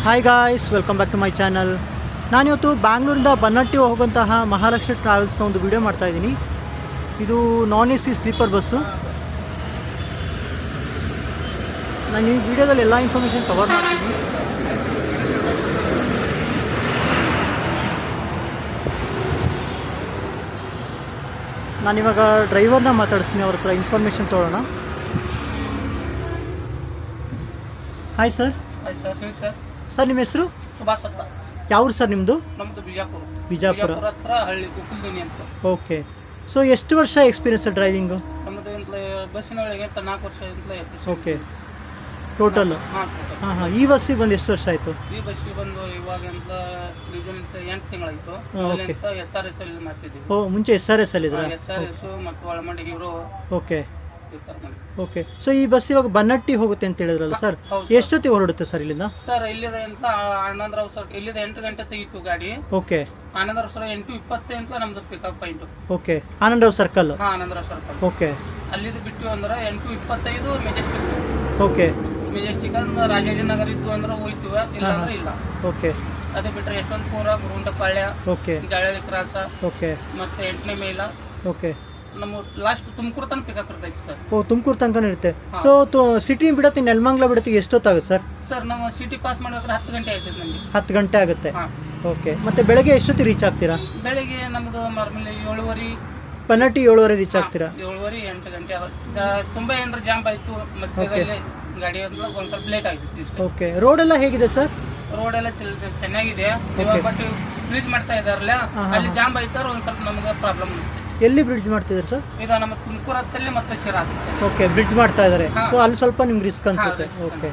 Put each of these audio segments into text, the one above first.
Hi guys, welcome back to my channel. ನಾನಿವತ್ತು ಬ್ಯಾಂಗ್ಳೂರಿಂದ ಬನ್ನಟ್ಟಿ ಹೋಗುವಂತಹ ಮಹಾಲಕ್ಷ್ಮಿ ಟ್ರಾವೆಲ್ಸ್ನ ಒಂದು ವಿಡಿಯೋ ಮಾಡ್ತಾಯಿದ್ದೀನಿ. ಇದು ನಾನ್ AC ಸ್ಲೀಪರ್ ಬಸ್ಸು. ನಾನು ಈ ವಿಡಿಯೋದಲ್ಲಿ ಎಲ್ಲ ಇನ್ಫಾರ್ಮೇಷನ್ ಕವರ್ ಮಾಡ್ತೀನಿ. ನಾನಿವಾಗ ಡ್ರೈವರ್ನ ಮಾತಾಡ್ತೀನಿ, ಅವ್ರ ಹತ್ರ ಇನ್ಫಾರ್ಮೇಷನ್ ತೊಗೊಳ್ಳೋಣ. Hi sir. Hi sir. ಹೇಳಿ ಸರ್. ಸರ್ ನಿಮ್ಮ ಹೆಸರು? ಸುಭಾಷ್ ಅಂತ. ಯಾವ್ರು ಸರ್ ನಿಮ್ಮದು? ನಮ್ಮದು ಬಿಜಾಪುರ. ಬಿಜಾಪುರ ಹತ್ರ ಹಳ್ಳಿ ಕುಕ್ಕುಲ್ದನಿ ಅಂತ. ಓಕೆ. ಸೊ ಎಷ್ಟು ವರ್ಷ ಎಕ್ಸ್ಪೀರಿಯನ್ಸ್ ಡ್ರೈವಿಂಗು? ನಮ್ಮದು ಬಸ್ಸಿನ ಒಳಗೆ 4 ವರ್ಷ ಓಕೆ ಟೋಟಲ್. ಹಾಂ. ಈ ಬಸ್ಸಿಗೆ ಬಂದು ಎಷ್ಟು ವರ್ಷ ಆಯಿತು? ಈ ಬಸ್ಸಿಗೆ ಬಂದು ಇವಾಗ ಅಂತ 8 ತಿಂಗಳಾಯಿತು. SRS ಅಲ್ಲಿ ಮಾಡ್ತಿದ್ದೀವಿ. ಮುಂಚೆ SRS ಅಲ್ಲಿ ಇದ್ರೆ? SRS ಮತ್ತು ಒಳಮಂಡಿ ಹೀರೋ. ಓಕೆ. ಸೊ ಈ ಬಸ್ ಇವಾಗ ಬನ್ನಟ್ಟಿ ಹೋಗುತ್ತೆ ಅಂತ ಹೇಳಿದ್ರಲ್ಲ ಸರ್, ಎಷ್ಟೊತ್ತಿಗೆ ಹೊರಡುತ್ತೆ ಸರ್ ಇಲ್ಲಿಂದ? ಸರ್ ಇಲ್ಲಿದೆ ಅಂತ ಆನಂದರಾವ್ ಸರ್, ಇಲ್ಲಿದೆ 8 ಗಂಟೆ ತೆಗಿತು ಗಾಡಿ. ಓಕೆ. ಆನಂದರಾವ್ ಸರ್ 8:20 ಅಂತ ನಮ್ದು pickup point. Okay. Anandrao circle. ಹಾ, ಆನಂದರಾವ್ ಸರ್ಕಲ್. ಓಕೆ. ಅಲ್ಲಿದ್ದು ಬಿಟ್ಟು ಅಂದ್ರೆ 8:25 ಮೆಜೆಸ್ಟಿಕ್. ಓಕೆ. ಮೆಜೆಸ್ಟಿಕ್ ಅಂದ್ರೆ ರಾಜಾಜಿನಗರ ಇದ್ದು ಅಂದ್ರೆ ಹೋಯ್ತೀವ, ಇಲ್ಲ ಅಂದ್ರೆ ಇಲ್ಲ. ಓಕೆ. ಅದು ಬಿಟ್ರೆ Yeshwanthpur, Guruntapalya, okay, Jalahalli cross, okay, ಮತ್ತೆ 8ನೇ ಮೈಲ. ಓಕೆ. ನಮ್ಮ ಲಾಸ್ಟ್ ತುಮಕೂರು ತನಕ ಪಿಕಪ್ ಇರ್ತೈತಿ ಸರ್. ತುಮಕೂರು ತನಕ ಇರುತ್ತೆ. ಸೊ ಸಿಟಿ ಬಿಡತ್ತಿ ನೆಲಮಂಗಲ ಬಿಡತ್ತಿಗೆ ಎಷ್ಟೊತ್ತಾಗುತ್ತೆ ಸರ್? ಸರ್ ನಾವು ಸಿಟಿ ಪಾಸ್ ಮಾಡ್ಬೇಕಾದ್ರೆ 10 ಗಂಟೆ ಆಯ್ತದೆ ನಮಗೆ. 10 ಗಂಟೆ ಆಗುತ್ತೆ. ಓಕೆ. ಮತ್ತೆ ಬೆಳಗ್ಗೆ ಎಷ್ಟೊತ್ತಿಗೆ ರೀಚ್ ಆಗ್ತೀರಾ? ಬೆಳಿಗ್ಗೆ ನಮ್ಮದು ಮಾರ್ಮೂಲಿ 7:30. ಬನ್ನಟ್ಟಿ 7:30 ರೀಚ್ ಆಗ್ತೀರಾ? 7:30 8 ಗಂಟೆ ಆಗುತ್ತೆ. ತುಂಬಾ ಏನಾರ ಜಾಮ್ ಆಯ್ತು ಮಧ್ಯದಲ್ಲಿ ಗಾಡಿ ಒಂದ್ ಸ್ವಲ್ಪ ಲೇಟ್ ಆಗಿತ್ತು. ಓಕೆ. ರೋಡ್ ಎಲ್ಲ ಹೇಗಿದೆ ಸರ್? ರೋಡ್ ಎಲ್ಲ ಚೆನ್ನಾಗಿದೆ. ಇವಾಗ ಬಟ್ ಬ್ರಿಡ್ಜ್ ಮಾಡ್ತಾ ಇದಾರಲ್ಲ, ಅಲ್ಲಿ ಜಾಮ್ ಆಯ್ತಾರ ಒಂದ್ ಸ್ವಲ್ಪ ನಮ್ಗೆ ಪ್ರಾಬ್ಲಮ್. ಎಲ್ಲಿ ಬ್ರಿಡ್ಜ್ ಮಾಡ್ತಿದ್ದಾರೆ ಸರ್? ಈಗ ನಮ್ಮ ತುಮಕೂರು ಹತ್ತಲ್ಲಿ ಮತ್ತೆ ಶಿರಾ. ಓಕೆ, ಬ್ರಿಡ್ಜ್ ಮಾಡ್ತಾ ಇದ್ದಾರೆ. ಸೊ ಅಲ್ಲಿ ಸ್ವಲ್ಪ ನಿಮ್ಗೆ ರಿಸ್ಕ್ ಅನ್ಸುತ್ತೆ. ಓಕೆ.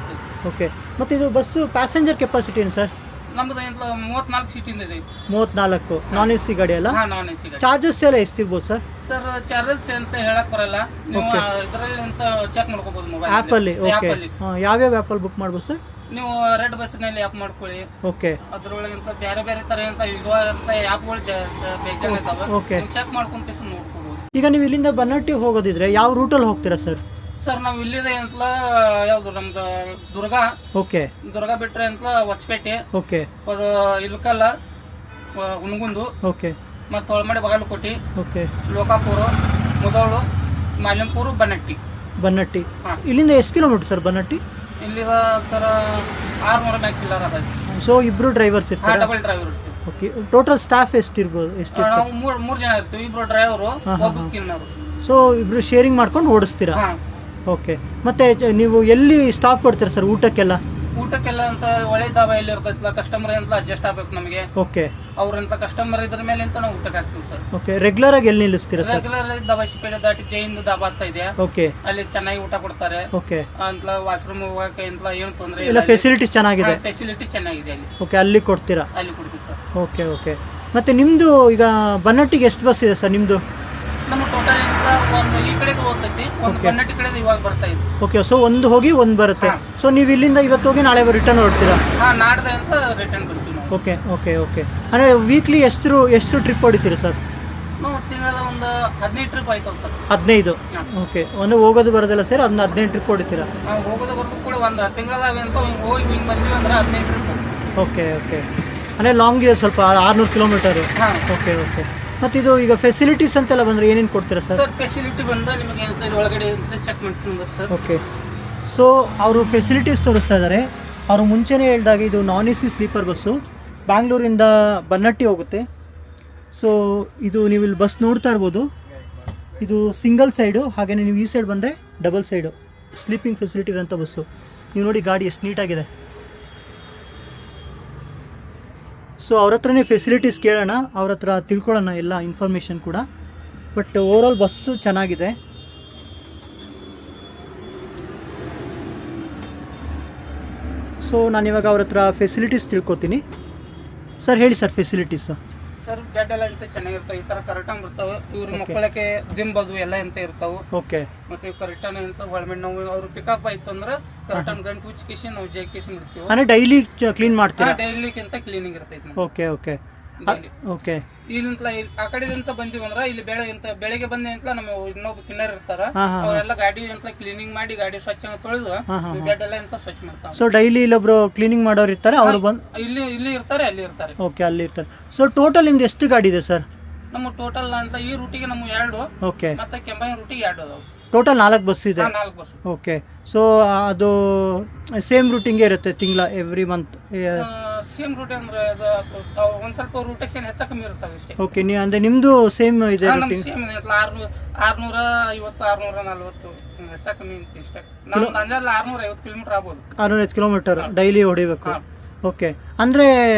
ಓಕೆ. ಮತ್ತೆ ಇದು ಬಸ್ಸು ಪ್ಯಾಸೆಂಜರ್ ಕೆಪಾಸಿಟಿ ಏನು ಸರ್? ನಮ್ದು 34 ಸೀಟಿಂದ ಇದೆ. 34 ನಾನ್ AC ಗಾಡಿ ಅಲ್ಲ? ನಾನ್ AC ಗಾಡಿ. ಚಾರ್ಜಸ್ ಎಲ್ಲ ಎಷ್ಟಿರ್ಬೋದು ಸರ್? ಸರ್ ಚಾರ್ಜಸ್ ಅಂತ ಹೇಳಕ್ ಬರಲ್ಲ, ನೀವು ಇದರಲ್ಲಿ ಅಂತ ಚೆಕ್ ಮಾಡ್ಕೋಬಹುದು ಮೊಬೈಲ್ ಆಪ್ ಅಲ್ಲಿ. ಓಕೆ. ಯಾವ್ಯಾವ ಆಪ್ ಅಲ್ಲಿ ಬುಕ್ ಮಾಡ್ಬೋದು ಸರ್? ನೀವು ರೆಡ್ ಬಸ್ ನಲ್ಲಿ ಆಪ್ ಮಾಡ್ಕೊಳ್ಳಿ. ಓಕೆ. ಅದ್ರೊಳಗಿಂತ ಬೇರೆ ಬೇರೆ ತರ ಅಂತ ಆಪ್ಗಳು ಬೇಜಾನ್ ಇದಾವೆ. ಓಕೆ. ಚೆಕ್ ಮಾಡ್ಕೊಂತ ನೋಡ್ಕೋಬಹುದು. ಈಗ ನೀವು ಇಲ್ಲಿಂದ ಬನ್ನಟ್ಟಿ ಹೋಗೋದಿದ್ರೆ ಯಾವ ರೂಟಲ್ಲಿ ಹೋಗ್ತೀರಾ ಸರ್? ಸರ್ ನಾವು ಇಲ್ಲಿದೆ ಅಂತ ಯಾವ್ದು ನಮ್ದು ದುರ್ಗ. ಓಕೆ. ದುರ್ಗ ಬಿಟ್ರೆ ಅಂತ ಹೊಸಪೇಟೆ. ಓಕೆ. ಇಲ್ಕಲ್ಲ, ಹುನಗುಂದು. ಓಕೆ. ಮತ್ತೆ ಒಳಮಡಿ ಬಾಗಲಕೋಟೆ. ಓಕೆ. ಲೋಕಾಪುರ, ಮುದೋಳು, ಮಾಲಿಂಪುರ, ಬನ್ನಟ್ಟಿ. ಬನ್ನಟ್ಟಿ. ಇಲ್ಲಿಂದ ಎಷ್ಟು ಕಿಲೋಮೀಟರ್ ಸರ್ ಬನ್ನಟ್ಟಿ? ಇಲ್ಲಿಗ ಸರ್ 600 ಮ್ಯಾಕ್ಸ್ ಚಿಲ್ಲರ್ ಅದ. ಸೊ ಇಬ್ರು ಡ್ರೈವರ್ಸ್ ಇರ್ತಾರೆ? ಡಬಲ್ ಡ್ರೈವರ್ ಇರ್ತೀವಿ. ಓಕೆ. ಟೋಟಲ್ ಸ್ಟಾಫ್ ಎಷ್ಟಿರ್ಬೋದು? ನಾವು ಮೂರು ಜನ ಇರ್ತೀವಿ. ಇಬ್ರು ಡ್ರೈವರು, ಒಬ್ಬ ಕ್ಲೀನರ್. ಸೊ ಇಬ್ರು ಶೇರಿಂಗ್ ಮಾಡ್ಕೊಂಡು ಓಡಿಸ್ತೀರಾ? ಓಕೆ. ಮತ್ತೆ ನೀವು ಎಲ್ಲಿ ಸ್ಟಾಪ್ ಕೊಡ್ತೀರಾ ಸರ್ ಊಟಕ್ಕೆಲ್ಲ? ಊಟಕ್ಕೆಲ್ಲ ಅಂತ ಒಳ್ಳೆ ದಾಬಾ ಎಲ್ಲಿ ಇರ್ತೈತಲ್ಲ, ಕಸ್ಟಮರ್ ಅಂತ ಅಡ್ಜಸ್ಟ್ ಆಗ್ಬೇಕು ನಮಗೆ. ಓಕೆ. ಅವ್ರಂತ ಕಸ್ಟಮರ್ ಇದ್ರ ಮೇಲೆ ಅಂತ ನಾವು ಊಟಕ್ಕೆ ಹಾಕ್ತೀವಿ ಸರ್. ಓಕೆ. ರೆಗ್ಯುಲರ್ ಆಗಿ ಎಲ್ಲಿ ನಿಲ್ಲಿಸ್ತೀರಾ ಸರ್? ರೆಗ್ಯುಲರ್ ದಾಬಾ ಸಿಪೇಟೆ ದಾಟಿ ಜೈನ್ ದಾಬಾ ಅಂತ ಇದೆ. ಓಕೆ. ಅಲ್ಲಿ ಚೆನ್ನಾಗಿ ಊಟ ಕೊಡ್ತಾರೆ. ಓಕೆ. ಅಂತ ವಾಶ್ರೂಮ್ ಹೋಗಕ್ಕೆ ಅಂತ ಏನು ತೊಂದರೆ ಇಲ್ಲ, ಫೆಸಿಲಿಟೀಸ್ ಚೆನ್ನಾಗಿದೆ. ಫೆಸಿಲಿಟಿ ಚೆನ್ನಾಗಿದೆ ಅಲ್ಲಿ. ಓಕೆ. ಅಲ್ಲಿ ಕೊಡ್ತೀರಾ? ಅಲ್ಲಿ ಕೊಡ್ತೀವಿ ಸರ್. ಓಕೆ. ಓಕೆ. ಮತ್ತೆ ನಿಮ್ದು ಈಗ ಬನ್ನಟ್ಟಿಗೆ ಎಷ್ಟು ಬಸ್ ಇದೆ ಸರ್ ನಿಮ್ದು? ನಮ್ಮ ಟೋಟಲ್ ಒಂದು ಈ ಕಡೆದು ಹೋಗ್ತೈತಿ, ಒಂದು ಬನ್ನಟ್ಟಿ ಕಡೆದು ಇವಾಗ ಬರ್ತಾ ಇದೆ. ಓಕೆ. ಸೊ ಒಂದು ಹೋಗಿ ಒಂದು ಬರುತ್ತೆ. ಸೊ ನೀವು ಇಲ್ಲಿಂದ ಇವತ್ತು ಹೋಗಿ ನಾಳೆ ರಿಟರ್ನ್ ಹೊರಡ್ತೀರಾ? ನಾಡ್ದೆ ಅಂತ ರಿಟರ್ನ್ ಬರ್ತೀವಿ ನಾವು. ಓಕೆ. ಓಕೆ. ಓಕೆ. ಅಂದರೆ ವೀಕ್ಲಿ ಎಷ್ಟು ಟ್ರಿಪ್ ಹೊಡಿತೀರಿ ಸರ್? ನಾವು ತಿಂಗಳ ಒಂದು 15 ಟ್ರಿಪ್ ಆಯ್ತಲ್ಲ ಸರ್. 15. ಓಕೆ. ಒಂದು ಹೋಗೋದು ಬರೋದಿಲ್ಲ ಸರ್, ಅದನ್ನ 15 ಟ್ರಿಪ್ ಹೊಡಿತೀರಾ? ಹೋಗೋದು ಬರೋದು ಕೂಡ ಒಂದು ತಿಂಗಳದಾಗ ಅಂತ ಹೋಗಿ ಹಿಂಗೆ ಬಂದೀವಿ ಅಂದ್ರೆ 15 ಟ್ರಿಪ್. ಓಕೆ. ಓಕೆ. ಅಂದರೆ ಲಾಂಗ್ ಇದೆ ಸ್ವಲ್ಪ, 600 ಕಿಲೋಮೀಟರು. ಓಕೆ. ಓಕೆ. ಮತ್ತು ಇದು ಈಗ ಫೆಸಿಲಿಟೀಸ್ ಅಂತೆಲ್ಲ ಬಂದರೆ ಏನೇನು ಕೊಡ್ತೀರಾ ಸರ್? ಸರ್ ಫೆಸಿಲಿಟಿ ಬಂದ ನಿಮಗೆ ಅಂತ ಒಳಗಡೆ ಚೆಕ್ ಮಾಡ್ತೀನಿ ಸರ್. ಓಕೆ. ಸೊ ಅವರು ಫೆಸಿಲಿಟೀಸ್ ತೋರಿಸ್ತಾ ಇದ್ದಾರೆ. ಅವರು ಮುಂಚೆನೇ ಹೇಳಿದಾಗ ಇದು ನಾನ್ AC ಸ್ಲೀಪರ್ ಬಸ್ಸು ಬ್ಯಾಂಗ್ಳೂರಿಂದ ಬನ್ನಟ್ಟಿ ಹೋಗುತ್ತೆ. ಸೊ ಇದು ನೀವು ಇಲ್ಲಿ ಬಸ್ ನೋಡ್ತಾ ಇರ್ಬೋದು, ಇದು ಸಿಂಗಲ್ ಸೈಡು. ಹಾಗೆಯೇ ನೀವು ಈ ಸೈಡ್ ಬಂದರೆ ಡಬಲ್ ಸೈಡು ಸ್ಲೀಪಿಂಗ್ ಫೆಸಿಲಿಟಿ ಇರೋಂಥ ಬಸ್ಸು. ನೀವು ನೋಡಿ ಗಾಡಿ ಎಷ್ಟು ನೀಟಾಗಿದೆ. ಸೊ ಅವ್ರ ಹತ್ರನೇ ಫೆಸಿಲಿಟೀಸ್ ಕೇಳೋಣ, ಅವ್ರ ಹತ್ರ ತಿಳ್ಕೊಳ್ಳೋಣ ಎಲ್ಲ ಇನ್ಫಾರ್ಮೇಷನ್ ಕೂಡ. ಬಟ್ ಓವರಾಲ್ ಬಸ್ಸು ಚೆನ್ನಾಗಿದೆ. ಸೊ ನಾನಿವಾಗ ಅವ್ರ ಹತ್ರ ಫೆಸಿಲಿಟೀಸ್ ತಿಳ್ಕೊತೀನಿ. ಸರ್ ಹೇಳಿ ಸರ್ ಫೆಸಿಲಿಟೀಸ್. ಸರ್ ಬೆಡ್ ಎಲ್ಲ ಅಂತ ಚೆನ್ನಾಗಿರ್ತಾವೆ, ಈ ತರ ಕರೆಕ್ಟಾಗಿ ಬರ್ತಾವೆ. ಇವ್ರ ಮಕ್ಕಳಕ್ಕೆ ದಿಂಬದು ಎಲ್ಲ ಅಂತ ಇರ್ತಾವೆ. ಓಕೆ. ಮತ್ತೆ ಕರೆಕ್ಟಾಗಿ ಅಂತ ಒಳಮೆ ನಾವು ಅವ್ರು ಪಿಕಪ್ ಆಯ್ತು ಅಂದ್ರೆ ಕರೆಕ್ಟಾಗಿ ಗಂಟು ಉಚ್ಚಿಸಿ ನಾವು ಜೈಕೇಶನ್ ಬಿಡ್ತೀವಿ. ಅಂದರೆ ಡೈಲಿ ಕ್ಲೀನ್ ಮಾಡ್ತೀವಿ? ಡೈಲಿಗಿಂತ ಕ್ಲೀನಿಂಗ್ ಇರ್ತೈತೆ. ಓಕೆ. ಓಕೆ. ಓಕೆ. ಇಲ್ಲಿಂದ ಆ ಕಡೆದಿಂದ ಬಂದಿವಂದ್ರ ಇಲ್ಲಿ ಬೆಳಗ್ಗೆ ಬಂದೆ ಅಂತ ನಮ್ಮ ಇನ್ನೊಬ್ಬ ಕಿನ್ನರ್ ಇರ್ತಾರ, ಅವರೆಲ್ಲ ಗಾಡಿ ಅಂತ ಕ್ಲೀನಿಂಗ್ ಮಾಡಿ ಗಾಡಿ ಸ್ವಚ್ಛ ತೊಳೆದು ಬೆಡ್ ಎಲ್ಲ ಅಂತ ಸ್ವಚ್ಛ ಮಾಡ್ತಾರ. ಸೊ ಡೈಲಿ ಇಲ್ಲೊಬ್ರು ಕ್ಲೀನಿಂಗ್ ಮಾಡೋರು ಇರ್ತಾರೆ, ಅವರು ಬಂದು ಇಲ್ಲಿ ಇರ್ತಾರೆ, ಅಲ್ಲಿ ಇರ್ತಾರೆ. ಓಕೆ, ಅಲ್ಲಿ ಇರ್ತಾರೆ. ಸೊ ಟೋಟಲ್ ನಿಮ್ದು ಎಷ್ಟು ಗಾಡಿ ಇದೆ ಸರ್? ನಮ್ಮ ಟೋಟಲ್ ಅಂತ ಈ ರೂಟಿಗೆ ನಮ್ಮ 2, ಓಕೆ, ಮತ್ತೆ ಕೆಂಬಾಯಿ ರೂಟಿಗೆ 2 ಅದಾವ. ಟೋಟಲ್ 4 ಬಸ್ ಇದೆ. 4 ಬಸ್. ಓಕೆ. ಸೊ ಅದು ಸೇಮ್ ರೂಟಿಂಗ್ ಇರುತ್ತೆ ತಿಂಗಳ ಎವ್ರಿ ಮಂತ್? ಸೇಮ್ ರೂಟ್ ಅಂದ್ರೆ ಒಂದ್ ಸ್ವಲ್ಪ ರೂಟೇಷನ್ ಹೆಚ್ಚ ಕಮ್ಮಿ ಇರ್ತವೆ ಅಷ್ಟೇ. ಓಕೆ, ನೀವು ಅಂದ್ರೆ ನಿಮ್ದು ಸೇಮ್ ಇದೆ ರೂಟಿಂಗ್? ಸೇಮ್ 650 640 ಹೆಚ್ಚ ಕಮ್ಮಿ ಇಷ್ಟೇ. ನಮ್ಮ ಅಂಜಾಲ 650 ಕಿಲೋಮೀಟರ್ ಆಗ್ಬೋದು. 650 ಕಿಲೋಮೀಟರ್ ಡೈಲಿ ಹೊಡಿಬೇಕು. ಓಕೆ. ಅಂದ್ರೆ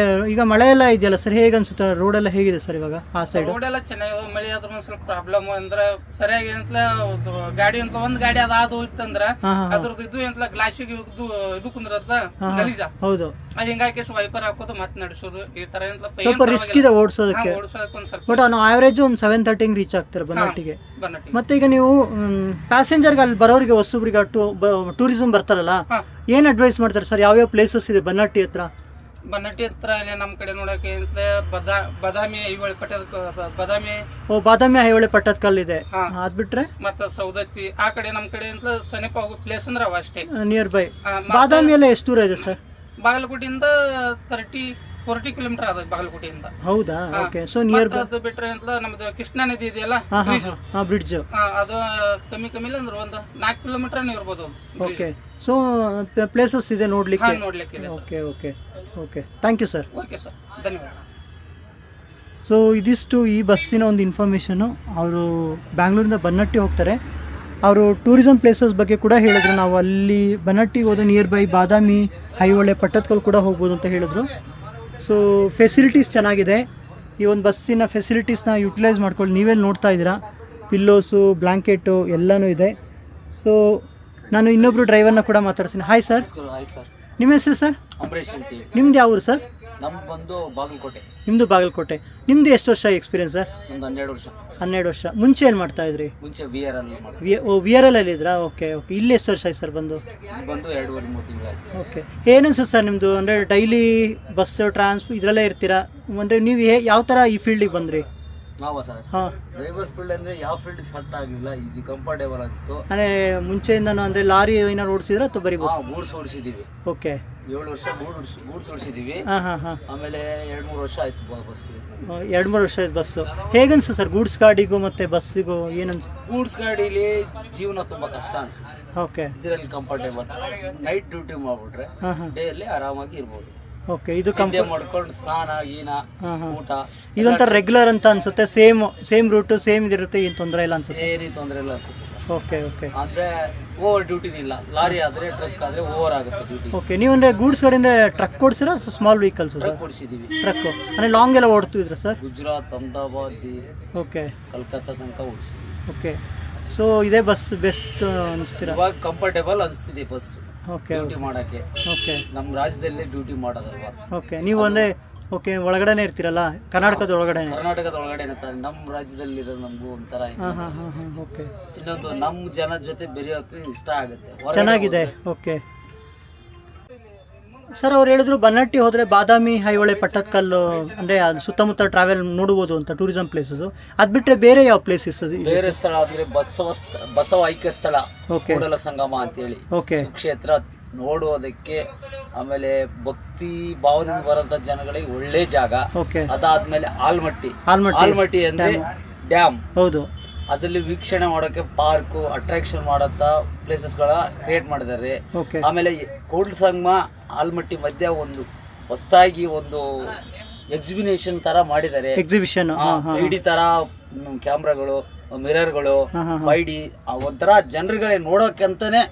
ಈಗ ಮಳೆ ಎಲ್ಲ ಇದೆಯಲ್ಲ ಸರ್, ಹೇಗೆ ಅನ್ಸುತ್ತೆ? ರೋಡ್ ಎಲ್ಲ ಹೇಗಿದೆ ಸರ್ ಇವಾಗ ಆ ಸೈಡ್? ರೋಡ್ ಎಲ್ಲ ಚೆನ್ನಾಗಿ, ಮಳೆ ಆದ್ರೂ ಒಂದ್ ಸ್ವಲ್ಪ ಪ್ರಾಬ್ಲಮ್ ಅಂದ್ರೆ ಸರಿಯಾಗಿ ಅಂತ ಗಾಡಿ ಅಂತ ಒಂದ್ ಗಾಡಿ ಅದಾದ ಹೋಯ್ತಂದ್ರ ಅದ್ರದ್ದು ಇದು ಎಂತ ಗ್ಲಾಸಿಗೆ ಇದು ಕುಂದ್ರತ್ತ ಗಲೀಜ. ಹೌದು. ಅದು ಹಿಂಗಾಗಿ ವೈಪರ್ ಹಾಕೋದು ಮತ್ತೆ ನಡೆಸೋದು ಈ ತರ ಸ್ವಲ್ಪ ರಿಸ್ಕ್ ಇದೆ ಓಡಿಸೋದಕ್ಕೆ. ಬಟ್ ನಾವು ಆವರೇಜ್ ಒಂದು 7:30 ರೀಚ್ ಆಗ್ತಾರೆ ಬನ್ನಟ್ಟಿಗೆ. ಮತ್ತೆ ಈಗ ನೀವು ಪ್ಯಾಸೆಂಜರ್ಗೆ ಅಲ್ಲಿ ಬರೋರಿಗೆ ಹೊಸಬ್ರಿಗೆ ಟೂರಿಸಂ ಬರ್ತಾರಲ್ಲ, ಏನ್ ಅಡ್ವೈಸ್ ಮಾಡ್ತಾರೆ ಸರ್? ಯಾವ್ಯಾವ ಪ್ಲೇಸಸ್ ಇದೆ ಬನ್ನಟ್ಟಿ ಹತ್ರ? ಬನ್ನಟ್ಟಿ ಹತ್ರ ಇಲ್ಲಿ ನಮ್ ಕಡೆ ನೋಡಕ್ಕೆ ಬಾದಾಮಿ ಐಹೊಳೆ ಪಟ್ಟದ ಕಲ್ಲು ಇದೆ, ಅದ್ ಬಿಟ್ರೆ ಮತ್ತ ಸೌದತ್ತಿ ಆ ಕಡೆ ನಮ್ ಕಡೆ ಅಂತ ಸಮೀಪ ಹೋಗೋ ಪ್ಲೇಸ್ ಅಂದ್ರೆ ಅವ ಅಷ್ಟೇ ನಿಯರ್ ಬೈ. ಬಾದಾಮಿ ಎಲ್ಲ ಎಷ್ಟು ದೂರ ಇದೆ ಸರ್? ಬಾಗಲಕೋಟೆಯಿಂದ 30-40 ಕಿಲೋಮೀಟರ್ ಅದ ಬಾಗಲಕೋಟೆಯಿಂದ. ಹೌದಾ? ಓಕೆ. So near by. ಅದು ಬಿಟ್ರೆ ಅಂತ ನಮ್ದು ಕೃಷ್ಣಾ ನದಿ ಇದೆಯಲ್ಲ, ಬ್ರಿಡ್ಜ್, ಅದು ಕಮ್ಮಿ ಅಂದ್ರೆ ಒಂದು 4 ಕಿಲೋಮೀಟರ್ ಇರ್ಬೋದು. ಓಕೆ. ಸೊ ಪ್ಲೇಸಸ್ ಇದೆ ನೋಡ್ಲಿಕ್ಕೆ. Okay okay okay. Thank you sir. Okay sir, ಧನ್ಯವಾದ. ಸೊ ಇದಿಷ್ಟು ಈ ಬಸ್ಸಿನ ಒಂದು ಇನ್ಫಾರ್ಮೇಷನು. ಅವರು ಬ್ಯಾಂಗ್ಳೂರಿಂದ ಬನ್ನಟ್ಟಿ ಹೋಗ್ತಾರೆ. ಅವರು ಟೂರಿಸಂ ಪ್ಲೇಸಸ್ ಬಗ್ಗೆ ಕೂಡ ಹೇಳಿದ್ರು. ನಾವು ಅಲ್ಲಿ ಬನ್ನಟ್ಟಿಗೆ ಹೋದ್ರೆ ನಿಯರ್ ಬೈ ಬಾದಾಮಿ, ಐಹೊಳೆ, ಪಟ್ಟದಕಲ್ಲು ಕೂಡ ಹೋಗ್ಬೋದು ಅಂತ ಹೇಳಿದ್ರು. ಸೊ ಫೆಸಿಲಿಟೀಸ್ ಚೆನ್ನಾಗಿದೆ. ಈ ಒಂದು ಬಸ್ಸಿನ ಫೆಸಿಲಿಟೀಸ್ನ ಯುಟಿಲೈಸ್ ಮಾಡ್ಕೊಳ್ಳಿ. ನೀವೇನು ನೋಡ್ತಾ ಇದ್ದೀರಾ, ಪಿಲ್ಲೋಸು, ಬ್ಲ್ಯಾಂಕೆಟು ಎಲ್ಲನೂ ಇದೆ. ಸೊ ನಾನು ಇನ್ನೊಬ್ರು ಡ್ರೈವರ್ನ ಕೂಡ ಮಾತಾಡ್ತೀನಿ. Hi sir. ನಿಮ್ಮ ಹೆಸರು ಸರ್? ಅಂಬರೀಶ್ ಅಂತ. ನಿಮ್ದು ಯಾವ ಊರು ಸರ್? ನಮ್ದು ಬಂದು ಬಾಗಲಕೋಟೆ. ನಿಮ್ಮದು ಬಾಗಲಕೋಟೆ. ನಿಮ್ಮದು ಎಷ್ಟು ವರ್ಷ ಎಕ್ಸ್ಪೀರಿಯನ್ಸ್ ಸರ್? ಒಂದು 12 ವರ್ಷ. 12 ವರ್ಷ. ಮುಂಚೆ ಏನು ಮಾಡ್ತಾ ಇದ್ರಿ? ಮುಂಚೆ VRL ಅಲ್ಲಿ ಇದ್ರಾ? Okay okay. ಇಲ್ಲಿ ಎಷ್ಟು ವರ್ಷ ಆಯ್ತು ಸರ್ ಬಂದು? 2.5-3 ತಿಂಗಳಾಯ್ತು. ಓಕೆ. ಏನನ್ಸುತ್ತೆ ಸರ್ ನಿಮ್ಮದು? ಅಂದರೆ ಡೈಲಿ ಬಸ್ ಇದರಲ್ಲೇ ಇರ್ತೀರಾ? ಅಂದರೆ ನೀವು ಯಾವ ಥರ ಈ ಫೀಲ್ಡಿಗೆ ಬಂದ್ರಿ? ನಾವಾ ಸರ್ ಡ್ರೈವರ್ ಫೀಲ್ಡ್ ಅಂದ್ರೆ ಯಾವ ಫೀಲ್ಡ್ ಸೆಟ್ ಆಗಲಿಲ್ಲ, ಇದು ಕಂಫರ್ಟೇಬಲ್ ಅನಿಸ್ತು. ಅಂದರೆ ಮುಂಚೆಯಿಂದನೂ ಅಂದರೆ ಲಾರಿ ಏನಾದ್ರು ಓಡಿಸಿದ್ರೆ ಅಥವಾ ಬರೀ ಬಸ್? ಗೂಡ್ಸ್ ಓಡಿಸಿದ್ದೀವಿ. ಓಕೆ. 7 ವರ್ಷ ಗೂಡ್ಸ್ ಓಡಿಸಿದ್ದೀವಿ. ಆಮೇಲೆ 2-3 ವರ್ಷ ಆಯ್ತು ಬಸ್. 2-3 ವರ್ಷ ಆಯ್ತು ಬಸ್ಸು. ಹೇಗನ್ಸುತ್ತೆ ಸರ್ ಗೂಡ್ಸ್ ಗಾಡಿಗೂ ಮತ್ತೆ ಬಸ್ಸಿಗೂ ಏನನ್ಸ? ಗೂಡ್ಸ್ ಗಾಡಿಲಿ ಜೀವನ ತುಂಬಾ ಕಷ್ಟ ಅನ್ಸುತ್ತೆ. ಓಕೆ. ಇದರಲ್ಲಿ ಕಂಫರ್ಟೇಬಲ್. ನೈಟ್ ಡ್ಯೂಟಿ ಮಾಡ್ಬಿಟ್ರೆ ಡೇ ಅಲ್ಲಿ ಆರಾಮಾಗಿ ಇರ್ಬೋದು. ಓಕೆ. ಇದು ಮಾಡ್ಕೊಂಡು ಸ್ನಾನ ಗೀನ ಊಟ ಇದೊಂಥರ ರೆಗ್ಯುಲರ್ ಅಂತ ಅನ್ಸುತ್ತೆ. ಸೇಮ್ ರೂಟ್ ಸೇಮ್ ಇದಿರುತ್ತೆ, ಏನು ತೊಂದರೆ ಇಲ್ಲ ಅನ್ಸುತ್ತೆ? ಏನೇ ತೊಂದರೆ ಇಲ್ಲ ಅನ್ಸುತ್ತೆ ಸರ್. Okay okay. ಅಂದ್ರೆ ಓವರ್ ಡ್ಯೂಟಿ ಇಲ್ಲ. ಲಾರಿ ಆದ್ರೆ ಟ್ರಕ್ ಆದ್ರೆ ಓವರ್ ಆಗುತ್ತೆ ಡ್ಯೂಟಿ. ಓಕೆ. ನೀವು ಅಂದ್ರೆ ಗೂಡ್ಸ್ ಗಾಡಿಯಿಂದ ಟ್ರಕ್ ಓಡಿಸಿರಾ ಸ್ಮಾಲ್ ವೆಹಿಕಲ್ಸ್? ಟ್ರಕ್ ಓಡಿಸಿದೀವಿ. ಟ್ರಕ್ ಅಂದ್ರೆ ಲಾಂಗ್ ಎಲ್ಲ ಓಡ್ತಿದ್ರ ಸರ್? ಗುಜರಾತ್, ಅಹಮದಾಬಾದ್, ಓಕೆ, ಕಲ್ಕತ್ತಾ ತನಕ ಓಡಿಸಿದ್ವಿ. ಓಕೆ. ಸೊ ಇದೇ ಬಸ್ ಬೆಸ್ಟ್ ಅನಿಸ್ತೀರಾ? ಇವಾಗ ಕಂಫರ್ಟೇಬಲ್ ಅನಿಸ್ತಿದೆ ಬಸ್ ಓಕೆ ಡ್ಯೂಟಿ ಮಾಡಕ್ಕೆ. ಓಕೆ. ನಮ್ಮ ರಾಜ್ಯದಲ್ಲೇ ಡ್ಯೂಟಿ ಮಾಡೋದಲ್ವಾ. ಓಕೆ. ನೀವು ಅಂದ್ರೆ ಓಕೆ ಒಳಗಡೆನೆ ಇರ್ತೀರಲ್ಲ, ಕರ್ನಾಟಕದ ಒಳಗಡೆ? ಕರ್ನಾಟಕದ ಒಳಗಡೆ ನಮ್ಮ ರಾಜ್ಯದಲ್ಲಿ ಇರೋದು ನಮಗೂ ಒಂಥರ. ಓಕೆ. ಇನ್ನೊಂದು ನಮ್ಮ ಜನ ಜೊತೆ ಬೆರೆಯೋಕೆ ಇಷ್ಟ ಆಗುತ್ತೆ. ಚೆನ್ನಾಗಿದೆ. Okay sir. ಅವ್ರು ಹೇಳಿದ್ರು ಬನ್ನಟ್ಟಿ ಹೋದ್ರೆ ಬಾದಾಮಿ, ಐಹೊಳೆ, ಪಟ್ಟದಕಲ್ಲು ಅಂದ್ರೆ ಅದು ಸುತ್ತಮುತ್ತ ಟ್ರಾವೆಲ್ ನೋಡಬಹುದು ಅಂತ ಟೂರಿಸಂ ಪ್ಲೇಸಸ್. ಅದ್ ಬಿಟ್ರೆ ಬೇರೆ ಯಾವ ಪ್ಲೇಸಸ್? ಬೇರೆ ಸ್ಥಳ ಅಂದ್ರೆ ಬಸವ ಐಕ್ಯ ಸ್ಥಳ, ಕೂಡಲ ಸಂಗಮ ಅಂತೇಳಿ ಕ್ಷೇತ್ರ ನೋಡುವುದಕ್ಕೆ. ಆಮೇಲೆ ಭಕ್ತಿ ಭಾವದಿಂದ ಬರೋಂಥ ಜನಗಳಿಗೆ ಒಳ್ಳೆ ಜಾಗ. ಅದಾದ್ಮೇಲೆ ಆಲ್ಮಟ್ಟಿ ಅಂದ್ರೆ ಡ್ಯಾಮ್. ಹೌದು. ಅದಲ್ಲಿ ವೀಕ್ಷಣೆ ಮಾಡೋಕೆ ಪಾರ್ಕ್, ಅಟ್ರಾಕ್ಷನ್ ಮಾಡತ್ತ ಪ್ಲೇಸಸ್ ಗಳ ಕ್ರಿಯೇಟ್ ಮಾಡಿದ್ದಾರೆ. ಆಮೇಲೆ ಕೂಡಲ ಸಂಗಮ ಆಲ್ಮಟ್ಟಿ ಮಧ್ಯ ಒಂದು ಹೊಸದಾಗಿ ಒಂದು ಎಕ್ಸಿಬಿಷನ್ ತರ ಮಾಡಿದ್ದಾರೆ. ಎಕ್ಸಿಬಿಷನ್ 3D ತರ ಕ್ಯಾಮ್ರಾಗಳು, ಮಿರರ್ಗಳು, 5D ಒಂಥರ ಜನರುಗಳೇ ನೋಡೋಕೆ ಅಂತಾನೆ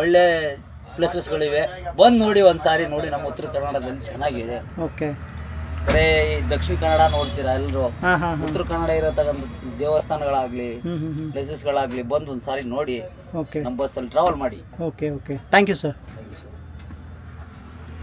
ಒಳ್ಳೆ ಪ್ಲೇಸಸ್ ಗಳಿವೆ. ಬಂದು ನೋಡಿ, ಒಂದ್ಸಾರಿ ನೋಡಿ. ನಮ್ಮ ಉತ್ತರ ಕನ್ನಡದಲ್ಲಿ ಚೆನ್ನಾಗಿದೆ. ಬರೇ ದಕ್ಷಿಣ ಕನ್ನಡ ನೋಡ್ತೀರಾ ಎಲ್ಲರೂ. ಉತ್ತರ ಕನ್ನಡ ಇರತಕ್ಕಂಥ ದೇವಸ್ಥಾನಗಳಾಗ್ಲಿ, ಪ್ಲೇಸಸ್ ಗಳಾಗ್ಲಿ ಬಂದು ಒಂದ್ಸಾರಿ ನೋಡಿ ನಮ್ಮ ಬಸ್ಸಲ್ಲಿ ಟ್ರಾವೆಲ್ ಮಾಡಿ. Okay okay. Thank you sir.